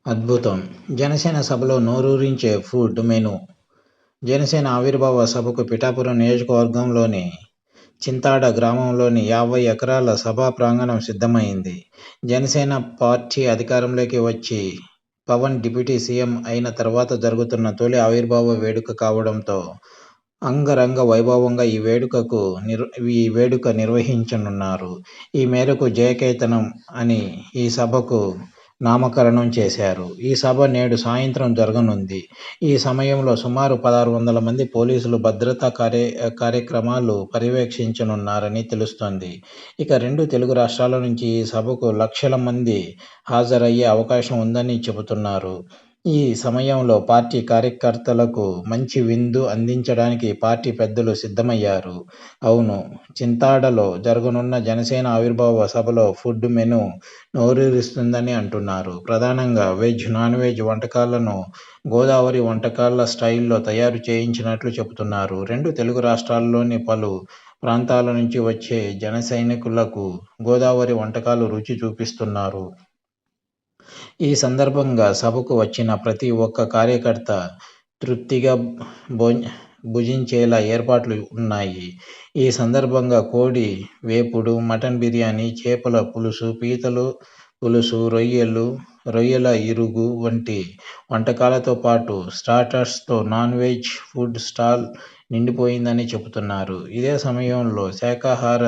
అద్భుతం! జనసేన సభలో నోరూరించే food menu. Janasena ఆవిర్భావ సభకు పిఠాపురం నియోజకవర్గంలోని చింతాడ గ్రామంలోని 50 ఎకరాల సభా ప్రాంగణం సిద్ధమైంది. జనసేన పార్టీ అధికారంలోకి వచ్చి పవన్ డిప్యూటీ సీఎం అయిన తర్వాత జరుగుతున్న తొలి ఆవిర్భావ వేడుక కావడంతో అంగరంగ వైభవంగా ఈ వేడుక నిర్వహించనున్నారు. ఈ మేరకు జయకేతనం అని ఈ సభకు నామకరణం చేశారు. ఈ సభ నేడు సాయంత్రం జరగనుంది. ఈ సమయంలో సుమారు 1600 మంది పోలీసులు భద్రతా కార్యక్రమాలు పర్యవేక్షించనున్నారని తెలుస్తోంది. ఇక 2 తెలుగు రాష్ట్రాల నుంచి ఈ సభకు లక్షల మంది హాజరయ్యే అవకాశం ఉందని చెబుతున్నారు. ఈ సమయంలో పార్టీ కార్యకర్తలకు మంచి విందు అందించడానికి పార్టీ పెద్దలు సిద్ధమయ్యారు. అవును, చింతాడలో జరగనున్న జనసేన ఆవిర్భావ సభలో ఫుడ్ మెనూ నోరూరిస్తుందని అంటున్నారు. ప్రధానంగా వెజ్, నాన్ వెజ్ వంటకాలను గోదావరి వంటకాల స్టైల్లో తయారు చేయించినట్లు చెబుతున్నారు. 2 తెలుగు రాష్ట్రాల్లోని పలు ప్రాంతాల నుంచి వచ్చే జనసైనికులకు గోదావరి వంటకాలు రుచి చూపిస్తున్నారు. ఈ సందర్భంగా సభకు వచ్చిన ప్రతి ఒక్క కార్యకర్త తృప్తిగా భుజించేలా ఏర్పాట్లు ఉన్నాయి. ఈ సందర్భంగా కోడి వేపుడు, మటన్ బిర్యానీ, చేపల పులుసు, పీతల పులుసు, రొయ్యల ఇరుగు వంటి వంటకాలతో పాటు స్టార్టర్స్తో నాన్ వెజ్ ఫుడ్ స్టాల్ నిండిపోయిందని చెబుతున్నారు. ఇదే సమయంలో శాకాహార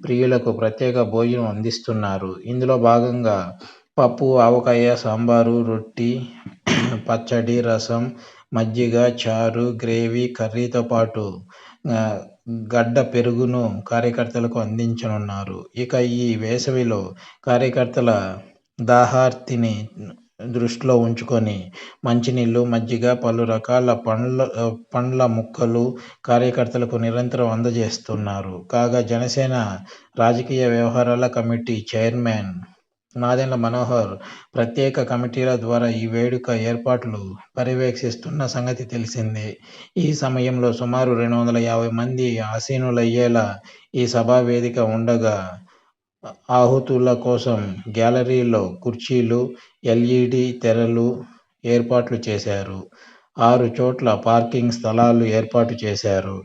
ప్రియులకు ప్రత్యేక భోజనం అందిస్తున్నారు. ఇందులో భాగంగా పప్పు, ఆవకాయ, సాంబారు, రొట్టి, పచ్చడి, రసం, మజ్జిగ, చారు, గ్రేవీ, కర్రీతో పాటు గడ్డ పెరుగును కార్యకర్తలకు అందించనున్నారు. ఇక ఈ వేసవిలో కార్యకర్తల దాహార్తిని దృష్టిలో ఉంచుకొని మంచినీళ్లు, మజ్జిగ, పలు రకాల పండ్ల ముక్కలు కార్యకర్తలకు నిరంతరం అందజేస్తున్నారు. కాగా జనసేన రాజకీయ వ్యవహారాల కమిటీ చైర్మన్ నాదెండ్ల మనోహర్ ప్రత్యేక కమిటీల ద్వారా ఈ వేడుక ఏర్పాట్లు పర్యవేక్షిస్తున్న సంగతి తెలిసిందే. ఈ సమయంలో సుమారు 250 మంది ఆసీనులయ్యేలా ఈ సభా వేదిక ఉండగా ఆహుతుల కోసం గ్యాలరీలో కుర్చీలు, ఎల్ఈడీ తెరలు ఏర్పాట్లు చేశారు. 6 చోట్ల పార్కింగ్ స్థలాలు ఏర్పాటు చేశారు.